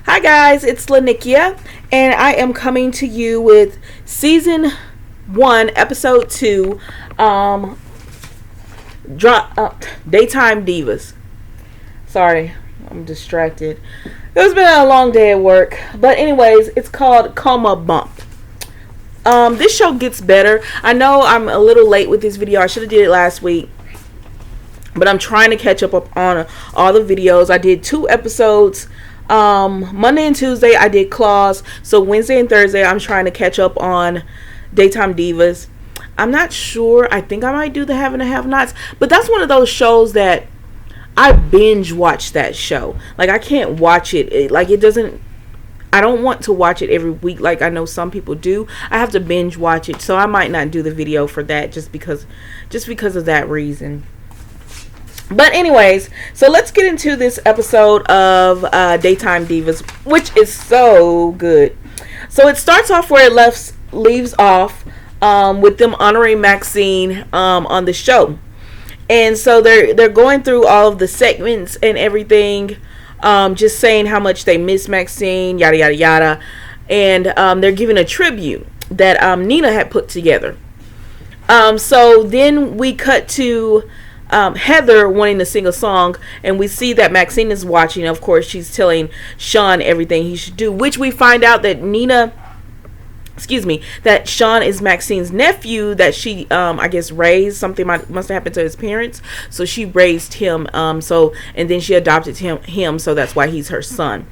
Hi guys, it's Lanickia, and I am coming to you with season 1, episode 2, daytime divas. Sorry, I'm distracted. It's been a long day at work, but anyways, it's called Coma Bump. This show gets better. I know I'm a little late with this video. I should have did it last week, but I'm trying to catch up on all the videos. I did 2 episodes. Monday and Tuesday I did Claws, so Wednesday and Thursday I'm trying to catch up on Daytime Divas. I'm not sure. I think I might do the Have and Have Nots, but that's one of those shows that I binge watch that show. Like, I can't watch it. It doesn't. I don't want to watch it every week like I know some people do. I have to binge watch it, so I might not do the video for that just because of that reason. But anyways, so let's get into this episode of Daytime Divas, which is so good. So it starts off where it leaves off with them honoring Maxine on the show. And so they're going through all of the segments and everything, just saying how much they miss Maxine, yada, yada, yada. And they're giving a tribute that Nina had put together. So then we cut to Heather wanting to sing a song, and we see that Maxine is watching. Of course, she's telling Sean everything he should do, which we find out that that Sean is Maxine's nephew that she I guess raised. Something must have happened to his parents, so she raised him, and then she adopted him, so that's why he's her son.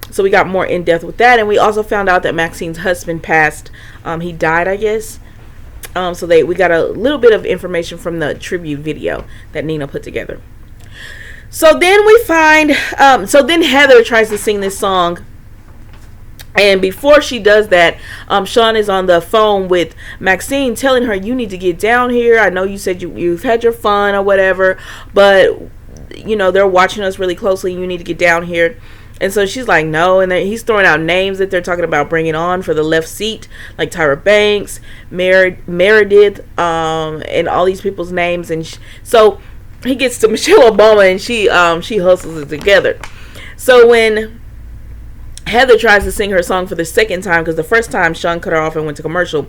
So we got more in depth with that, and we also found out that Maxine's husband passed. He died, I guess. So we got a little bit of information from the tribute video that Nina put together. So then we find, then Heather tries to sing this song. And before she does that, Sean is on the phone with Maxine telling her, you need to get down here. I know you said you've had your fun or whatever, but, they're watching us really closely. You need to get down here. And so she's like, no. And then he's throwing out names that they're talking about bringing on for the left seat, like Tyra Banks, Meredith, and all these people's names. And so he gets to Michelle Obama, and she hustles it together. So when Heather tries to sing her song for the second time, because the first time Sean cut her off and went to commercial,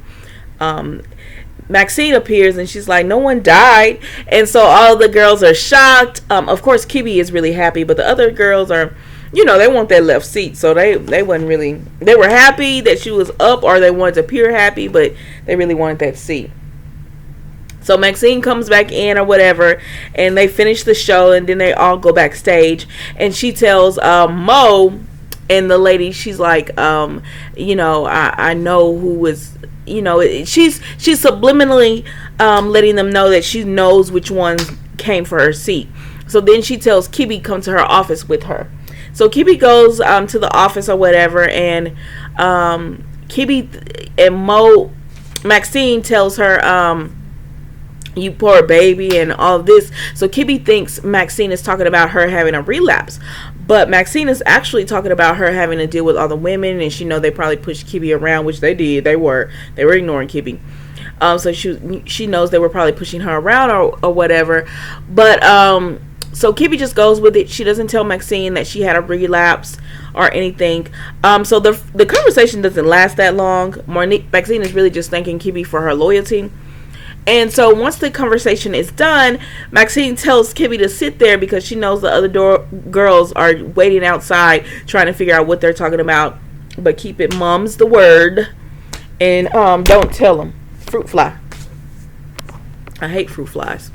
Maxine appears, and she's like, no one died. And so all the girls are shocked. Of course, Kibby is really happy, but the other girls are, they want that left seat. So they wasn't really, they were happy that she was up, or they wanted to appear happy, but they really wanted that seat. So Maxine comes back in or whatever, and they finish the show, and then they all go backstage, and she tells Mo and the lady, she's like, I know who was, she's subliminally letting them know that she knows which ones came for her seat. So then she tells Kibby come to her office with her. So Kibby goes to the office or whatever, and Kibby and Maxine tells her, you poor baby, and all of this. So Kibby thinks Maxine is talking about her having a relapse, but Maxine is actually talking about her having to deal with all the women, and they probably pushed Kibby around, which they did. They were ignoring Kibby. So she knows they were probably pushing her around or whatever. But so Kibby just goes with it. She doesn't tell Maxine that she had a relapse or anything. So the conversation doesn't last that long. Maxine is really just thanking Kibby for her loyalty. And so once the conversation is done, Maxine tells Kibby to sit there because she knows the other girls are waiting outside trying to figure out what they're talking about. But keep it mum's the word, and don't tell them. Fruit fly. I hate fruit flies.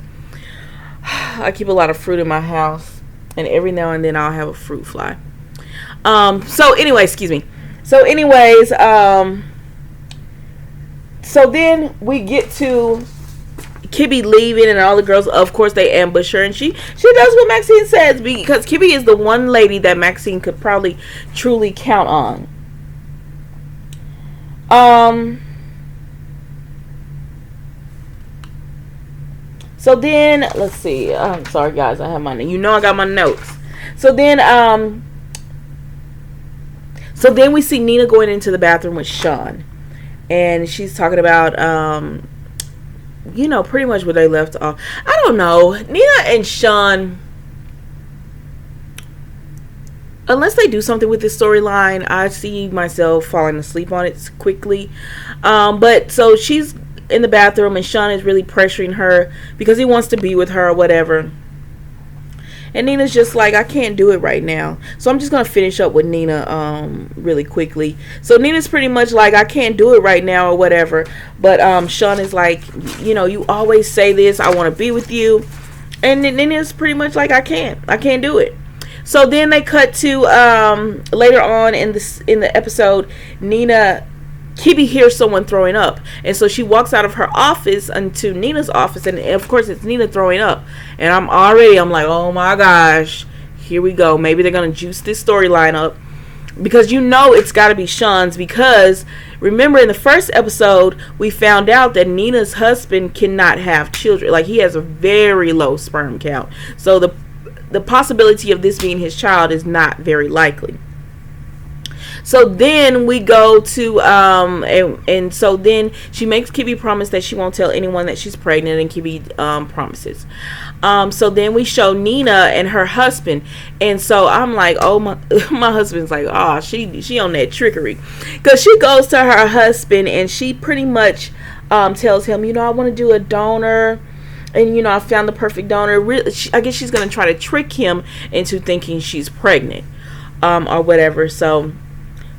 I keep a lot of fruit in my house, and every now and then I'll have a fruit fly. So anyways, so then we get to Kibby leaving, and all the girls, of course, they ambush her, and she does what Maxine says, because Kibby is the one lady that Maxine could probably truly count on. So then, let's see. I'm sorry, guys. I have I got my notes. So then we see Nina going into the bathroom with Sean, and she's talking about pretty much where they left off. I don't know. Nina and Sean, unless they do something with this storyline, I see myself falling asleep on it quickly. But so she's in the bathroom and Sean is really pressuring her because he wants to be with her or whatever. And Nina's just like, I can't do it right now. So I'm just going to finish up with Nina really quickly. So Nina's pretty much like, I can't do it right now or whatever. But Sean is like, you always say this, I want to be with you. And Nina's pretty much like, I can't do it. So then they cut to later on in the episode, Kibi hears someone throwing up, and so she walks out of her office into Nina's office, and of course it's Nina throwing up. And I'm like, oh my gosh, here we go. Maybe they're gonna juice this storyline up, because it's got to be Sean's, because remember in the first episode we found out that Nina's husband cannot have children. Like, he has a very low sperm count, so the possibility of this being his child is not very likely. So then we go to and so then she makes Kibi promise that she won't tell anyone that she's pregnant, and Kibi promises. So then we show Nina and her husband, and so I'm like, oh, my husband's like, oh, she on that trickery, because she goes to her husband and she pretty much tells him, I want to do a donor, and I found the perfect donor. Really, I guess she's gonna try to trick him into thinking she's pregnant or whatever. So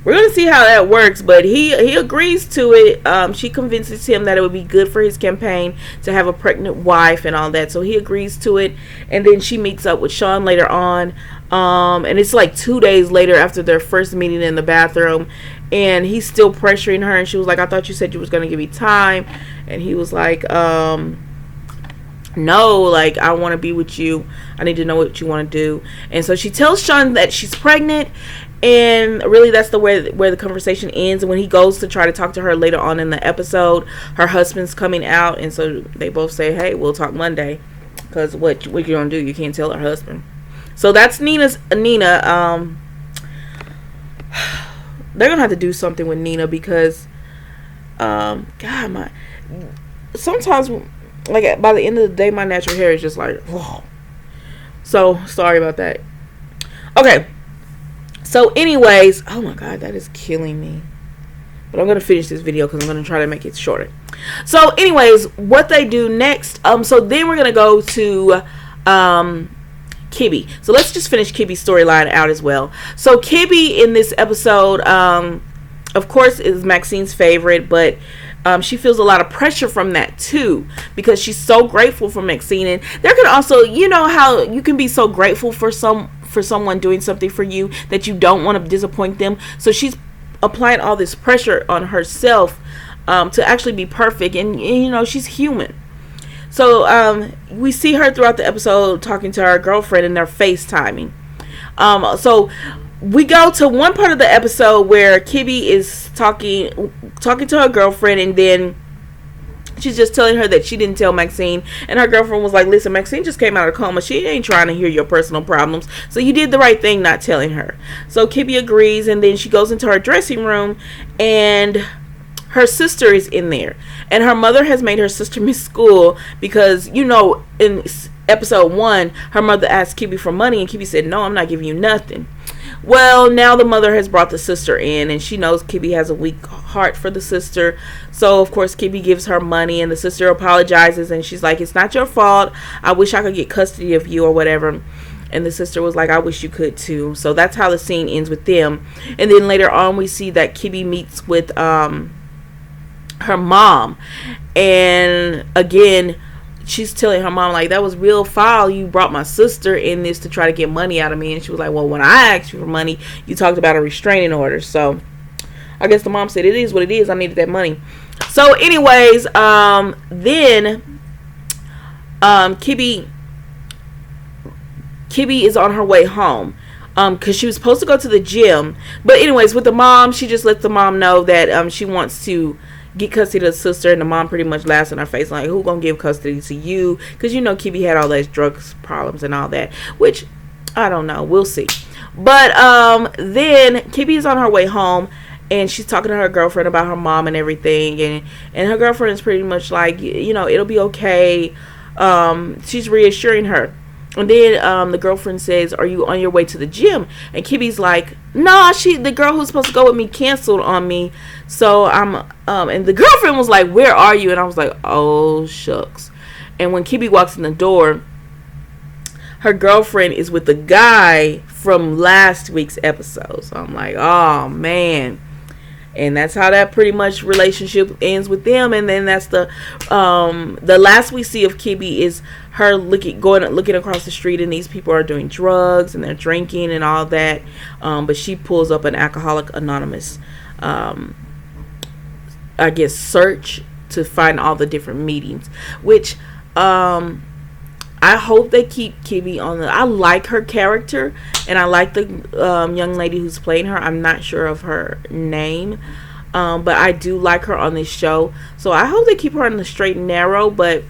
we're going to see how that works, but he agrees to it. She convinces him that it would be good for his campaign to have a pregnant wife and all that, so he agrees to it. And then she meets up with Sean later on, and it's like 2 days later after their first meeting in the bathroom, and he's still pressuring her, and she was like, I thought you said you was going to give me time. And he was like, no, like, I want to be with you. I need to know what you want to do. And so she tells Sean that she's pregnant, and really that's the where the conversation ends. And when he goes to try to talk to her later on in the episode, her husband's coming out, and so they both say, hey, we'll talk Monday, because what you gonna do? You can't tell her husband. So that's Nina. They're gonna have to do something with Nina, because sometimes, like, by the end of the day, my natural hair is just like, whoa. So sorry about that. Okay. So anyways, oh my god, that is killing me. But I'm going to finish this video because I'm going to try to make it shorter. So anyways, what they do next, so then we're going to go to Kibi. So let's just finish Kibi's storyline out as well. So Kibi in this episode, of course, is Maxine's favorite, but she feels a lot of pressure from that too, because she's so grateful for Maxine. And there can also, how you can be so grateful for someone doing something for you that you don't want to disappoint them. So she's applying all this pressure on herself to actually be perfect, and she's human. So we see her throughout the episode talking to her girlfriend, and they're FaceTiming. So we go to one part of the episode where Kibi is talking to her girlfriend, and then she's just telling her that she didn't tell Maxine. And her girlfriend was like, listen, Maxine just came out of coma. She ain't trying to hear your personal problems. So you did the right thing not telling her. So Kibi agrees, and then she goes into her dressing room, and her sister is in there. And her mother has made her sister miss school because, in episode 1, her mother asked Kibi for money, and Kibi said, no, I'm not giving you nothing. Well, now the mother has brought the sister in, and she knows Kibi has a weak heart for the sister. So, of course, Kibi gives her money, and the sister apologizes, and she's like, it's not your fault. I wish I could get custody of you or whatever. And the sister was like, I wish you could too. So that's how the scene ends with them. And then later on, we see that Kibi meets with her mom. And again, she's telling her mom, like, that was real foul. You brought my sister in this to try to get money out of me. And she was like, well, when I asked you for money, you talked about a restraining order. So I guess the mom said, it is what it is. I needed that money. So anyways, then Kibi is on her way home because she was supposed to go to the gym. But anyways, with the mom, she just lets the mom know that she wants to get custody of the sister, and the mom pretty much laughs in her face like, who gonna give custody to you? Because Kibi had all those drugs problems and all that, which I don't know, we'll see. But then Kibi is on her way home, and she's talking to her girlfriend about her mom and everything, and her girlfriend is pretty much like, it'll be okay. She's reassuring her. And then the girlfriend says, "Are you on your way to the gym?" And Kibby's like, "Nah, the girl who's supposed to go with me canceled on me. So I'm and the girlfriend was like, "Where are you?" And I was like, "Oh shucks." And when Kibby walks in the door, her girlfriend is with the guy from last week's episode. So I'm like, "Oh man." And that's how that pretty much relationship ends with them. And then that's the last we see of Kibby is her looking across the street, and these people are doing drugs and they're drinking and all that. But she pulls up an Alcoholic Anonymous, I guess, search to find all the different meetings. Which I hope they keep Kibby on the. I like her character, and I like the young lady who's playing her. I'm not sure of her name, but I do like her on this show. So I hope they keep her on the straight and narrow, but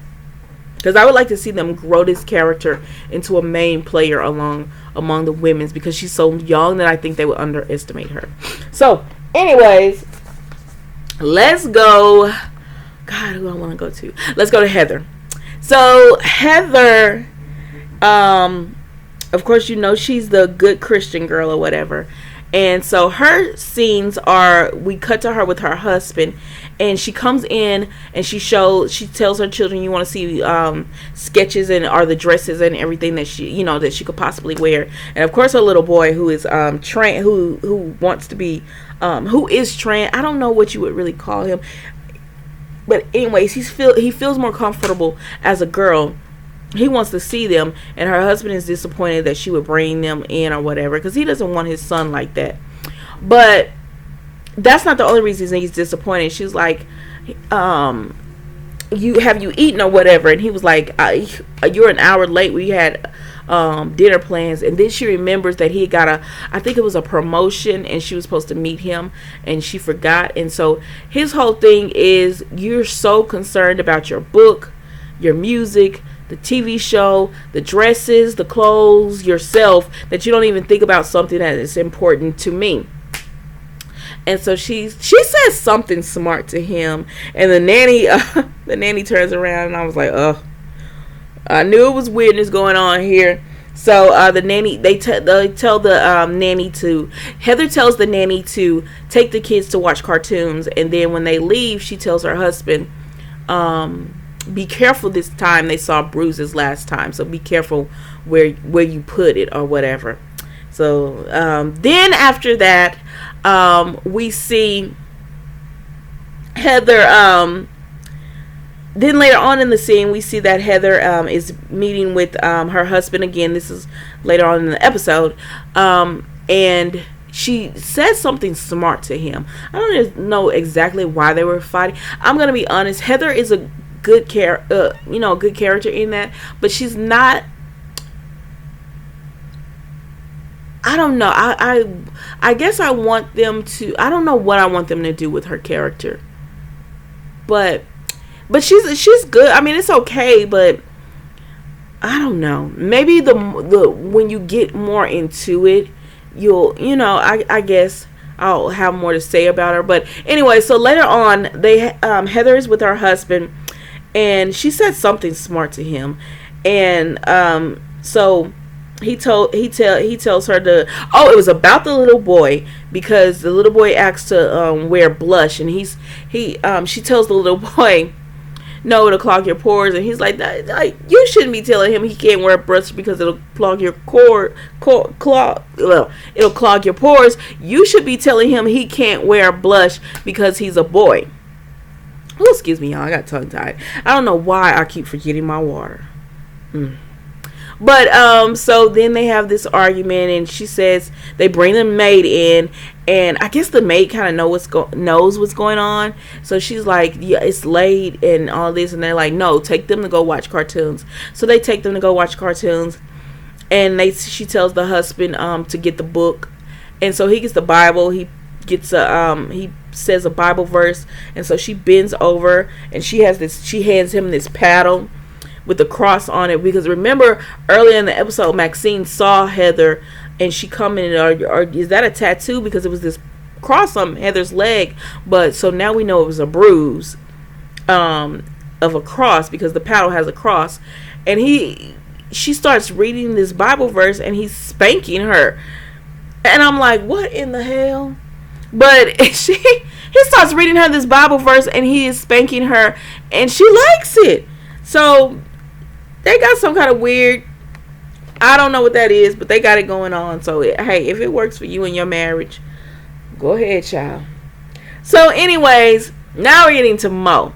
because I would like to see them grow this character into a main player among the women's, because she's so young that I think they would underestimate her. So, anyways, let's go. God, who do I want to go to? Let's go to Heather. So Heather, of course, you know, she's the good Christian girl or whatever. And so her scenes are, we cut to her with her husband, and she comes in and she tells her children, you want to see sketches and are the dresses and everything that that she could possibly wear. And of course her little boy, who is trans, who wants to be who is trans, I don't know what you would really call him. But anyways, he feels more comfortable as a girl. He wants to see them, and her husband is disappointed that she would bring them in or whatever, because he doesn't want his son like that. But that's not the only reason he's disappointed. She's like, have you eaten or whatever? And he was like, you're an hour late. We had dinner plans. And then she remembers that he got I think it was a promotion, and she was supposed to meet him, and she forgot. And so his whole thing is, you're so concerned about your book, your music, the TV show, the dresses, the clothes, yourself, that you don't even think about something that is important to me. And so she says something smart to him, and the nanny turns around, and I was like, I knew it was weirdness going on here. So the nanny, they tell the nanny to, Heather tells the nanny to take the kids to watch cartoons, and then when they leave, she tells her husband, be careful this time. They saw bruises last time, so be careful where you put it or whatever. So then after that, we see Heather. Then later on in the scene, we see that Heather is meeting with her husband again. This is later on in the episode, and she says something smart to him. I don't know exactly why they were fighting. I'm gonna be honest. Heather is a good character in that, but she's not. I don't know. I guess I want them to. I don't know what I want them to do with her character, but she's good. I mean, it's okay, but I don't know. Maybe the when you get more into it, I guess I'll have more to say about her. But anyway, so later on, Heather is with her husband, and she said something smart to him, and so he tells her to. Oh, it was about the little boy, because the little boy asks to wear blush, and she tells the little boy, no, it'll clog your pores, and he's like, you shouldn't be telling him he can't wear blush because it'll clog your it'll clog your pores. You should be telling him he can't wear blush because he's a boy. Oh, excuse me, y'all, I got tongue tied. I don't know why I keep forgetting my water. But so then they have this argument, and she says they bring the maid in, and I guess the maid kind of knows what's going on. So she's like, yeah, it's late and all this, and they're like, no, take them to go watch cartoons. So they take them to go watch cartoons, and she tells the husband to get the book, and so he gets the Bible. He says a Bible verse, and so she bends over, and she hands him this paddle with the cross on it, because remember earlier in the episode, Maxine saw Heather, and she come in and is that a tattoo, because it was this cross on Heather's leg, but so now we know it was a bruise of a cross, because the paddle has a cross, and she starts reading this Bible verse and he's spanking her. And I'm like, what in the hell? But he starts reading her this Bible verse and he is spanking her and she likes it. So they got some kind of weird, I don't know what that is, but they got it going on. So hey, if it works for you in your marriage, go ahead, child. So anyways, now we're getting to Mo.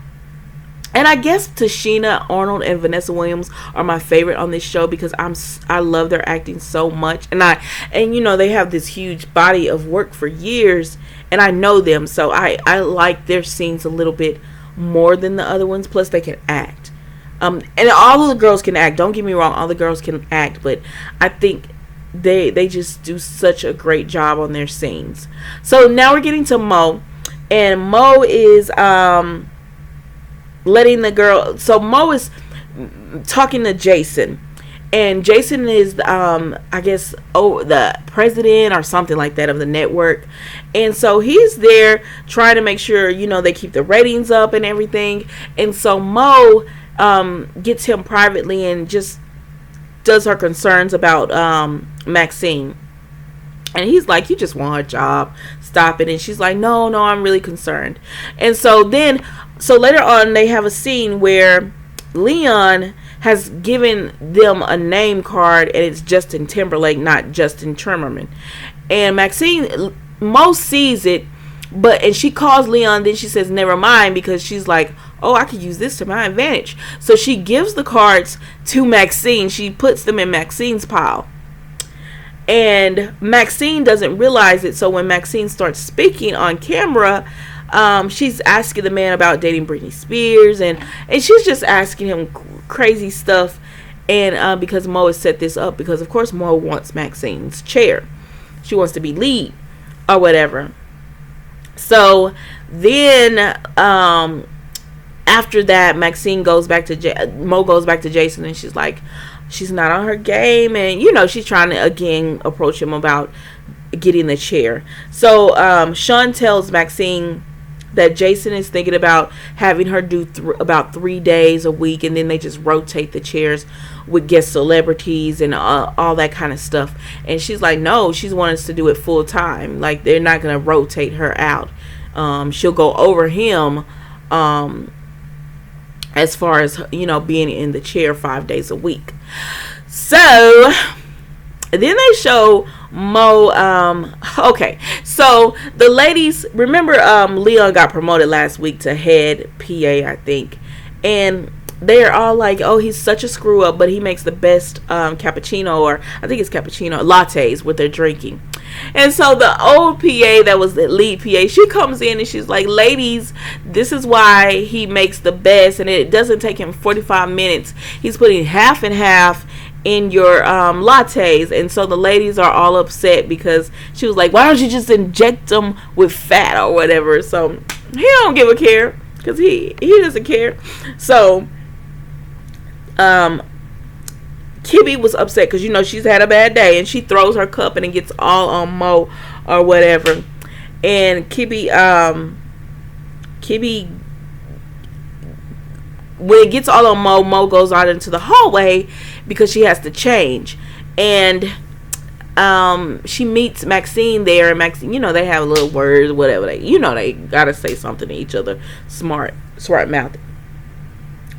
And I guess Tashina Arnold and Vanessa Williams are my favorite on this show because I love their acting so much, and you know, they have this huge body of work for years, and I know them, so I like their scenes a little bit more than the other ones. Plus, they can act, and all of the girls can act. Don't get me wrong, all the girls can act, but I think they just do such a great job on their scenes. So now we're getting to Mo, and Mo is letting the girl, so Mo is talking to Jason, and Jason is I guess the president or something like that of the network, and so he's there trying to make sure, you know, they keep the ratings up and everything. And so Mo gets him privately and just does her concerns about Maxine, and he's like, you just want her job, stop it. And she's like, no, I'm really concerned. And so later on, they have a scene where Leon has given them a name card, and it's Justin Timberlake, not Justin Timmerman. And Mo sees it, and she calls Leon. Then she says, never mind, because she's like, oh, I could use this to my advantage. So she gives the cards to Maxine. She puts them in Maxine's pile. And Maxine doesn't realize it. So when Maxine starts speaking on camera, she's asking the man about dating Britney Spears, and she's just asking him crazy stuff. And because Mo has set this up, because of course Mo wants Maxine's chair, she wants to be lead or whatever. So then after that, Mo goes back to Jason, and she's like, she's not on her game, and you know, she's trying to again approach him about getting the chair. So Sean tells Maxine that Jason is thinking about having her do about 3 days a week, and then they just rotate the chairs with guest celebrities and all that kind of stuff. And she's like, no, she's wanting us to do it full time. Like, they're not going to rotate her out. She'll go over him as far as, you know, being in the chair 5 days a week. So then they show Mo. Okay, so the ladies, remember Leon got promoted last week to head PA, I think, and they're all like, oh, he's such a screw up, but he makes the best cappuccino, or I think it's cappuccino lattes with their drinking. And so the old PA that was the lead PA, she comes in and she's like, ladies, this is why he makes the best, and it doesn't take him 45 minutes. He's putting half and half in your lattes. And so the ladies are all upset because she was like, why don't you just inject them with fat or whatever? So he don't give a care, because he doesn't care. So Kibby was upset because, you know, she's had a bad day, and she throws her cup and it gets all on Mo or whatever. And Kibby when it gets all on Mo goes out into the hallway because she has to change. And she meets Maxine there, and Maxine, you know, they have a little words, whatever, they gotta say something to each other, smart mouth.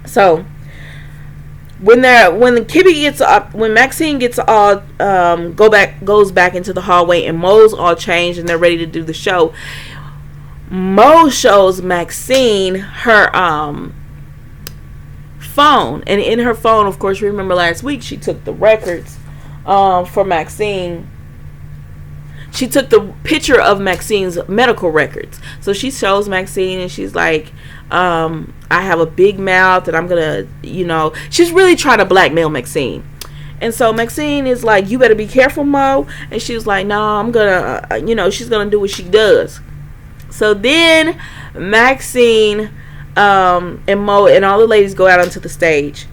So when Maxine gets all goes back into the hallway, and Mo's all changed and they're ready to do the show, Mo shows Maxine her phone, and in her phone, of course, remember last week she took the records for Maxine. She took the picture of Maxine's medical records. So she shows Maxine, and she's like, I have a big mouth, and I'm gonna, you know, she's really trying to blackmail Maxine. And so Maxine is like, you better be careful, Mo. And she's like, no, I'm gonna, you know, she's gonna do what she does. So then Maxine and Mo and all the ladies go out onto the stage,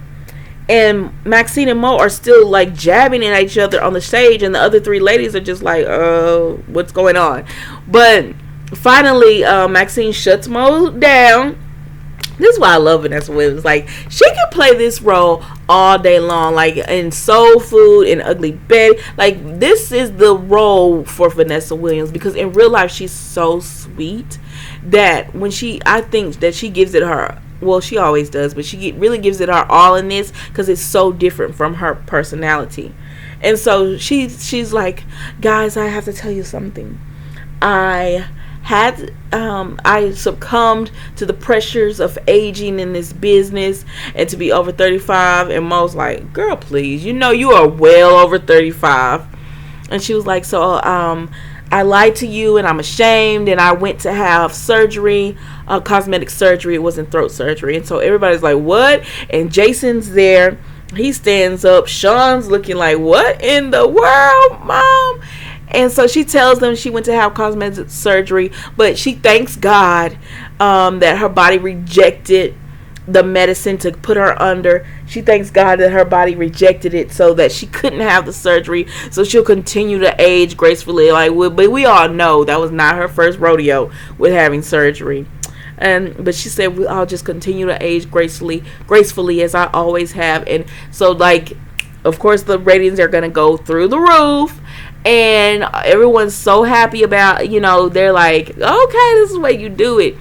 and Maxine and Mo are still like jabbing at each other on the stage, and the other three ladies are just like, what's going on? But finally Maxine shuts Mo down, This is why I love Vanessa Williams. Like, she can play this role all day long, like in Soul Food and Ugly Betty. Like, this is the role for Vanessa Williams, because in real life she's so sweet that when I think that she gives it her, well, she always does, but she really gives it her all in this, because it's so different from her personality. And so she's like, guys, I have to tell you something. I succumbed to the pressures of aging in this business and to be over 35. And Mo's like, girl, please, you are well over 35. And she was like, so I lied to you and I'm ashamed, and I went to have surgery, cosmetic surgery. It wasn't throat surgery. And so everybody's like, what? And Jason's there. He stands up. Sean's looking like, what in the world, Mom? And so she tells them she went to have cosmetic surgery, but she thanks God that her body rejected the medicine to put her under. She thanks God that her body rejected it so that she couldn't have the surgery, so she'll continue to age gracefully. But we all know that was not her first rodeo with having surgery. But she said, I'll just continue to age gracefully as I always have. And so, like, of course, the ratings are going to go through the roof. And everyone's so happy about, they're like, okay, this is the way you do it.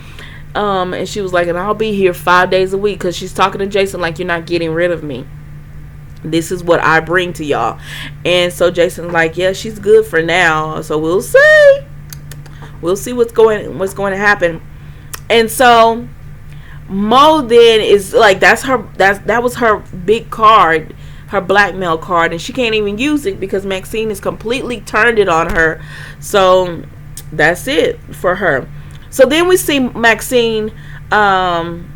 And she was like, and I'll be here 5 days a week, because she's talking to Jason like, you're not getting rid of me. This is what I bring to y'all. And so Jason's like, yeah, she's good for now. So we'll see. We'll see what's going to happen. And so Mo then is like, that was her big card, her blackmail card, and she can't even use it because Maxine has completely turned it on her. So that's it for her. So then we see Maxine, then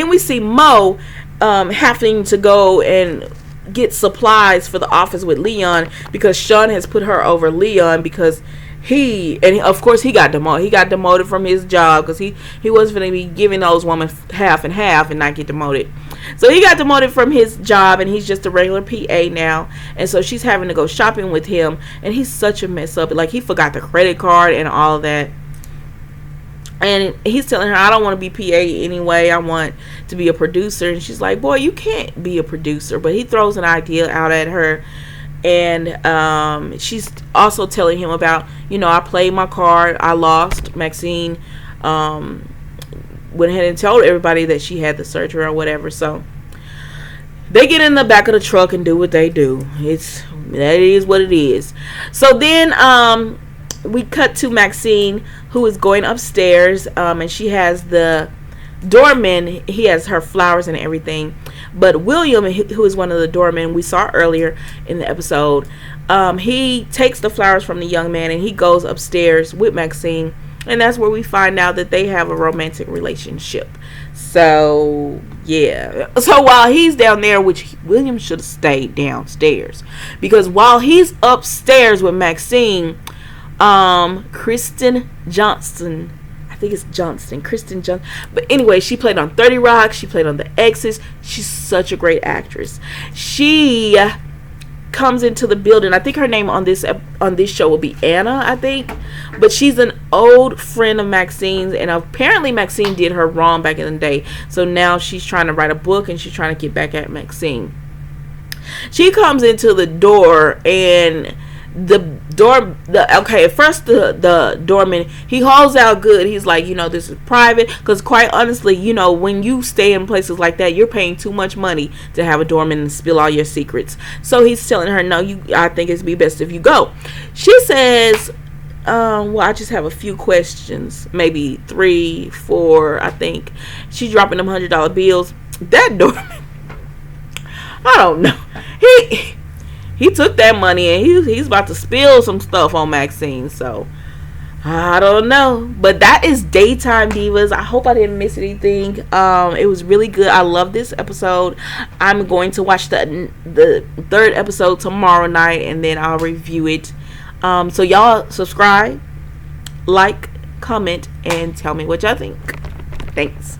we see Mo having to go and get supplies for the office with Leon, because Sean has put her over Leon, because of course he got demoted. He got demoted from his job because he wasn't going to be giving those women half and half and not get demoted. So he got demoted from his job, and he's just a regular PA now. And so she's having to go shopping with him, and he's such a mess up. Like, he forgot the credit card and all of that. And he's telling her, I don't want to be PA anyway. I want to be a producer. And she's like, boy, you can't be a producer. But he throws an idea out at her. And she's also telling him about, I played my card. I lost. Maxine went ahead and told everybody that she had the surgery or whatever. So they get in the back of the truck and do what they do. That is what it is. So then we cut to Maxine, who is going upstairs, and she has the doorman. He has her flowers and everything. But William, who is one of the doormen we saw earlier in the episode, he takes the flowers from the young man and he goes upstairs with Maxine. And that's where we find out that they have a romantic relationship. So, yeah. So while he's down there, which William should have stayed downstairs, because while he's upstairs with Maxine, Kristen Johnston, but anyway, she played on 30 Rock, she played on The Exes. She's such a great actress. She comes into the building. I think her name on this show will be Anna, I think, but she's an old friend of Maxine's, and apparently Maxine did her wrong back in the day, so now she's trying to write a book and she's trying to get back at Maxine. She comes into the door, and at first the doorman, he hauls out good. He's like, this is private, because quite honestly, when you stay in places like that, you're paying too much money to have a doorman and spill all your secrets. So he's telling her, no, I think it'd be best if you go. She says, well, I just have a few questions, maybe 3, 4, I think. She's dropping them $100 bills. That doorman, I don't know, he took that money and he's about to spill some stuff on Maxine. So I don't know. But that is Daytime Divas. I hope I didn't miss anything. It was really good. I love this episode. I'm going to watch the 3rd episode tomorrow night, and then I'll review it. So y'all subscribe, like, comment, and tell me what y'all think. Thanks.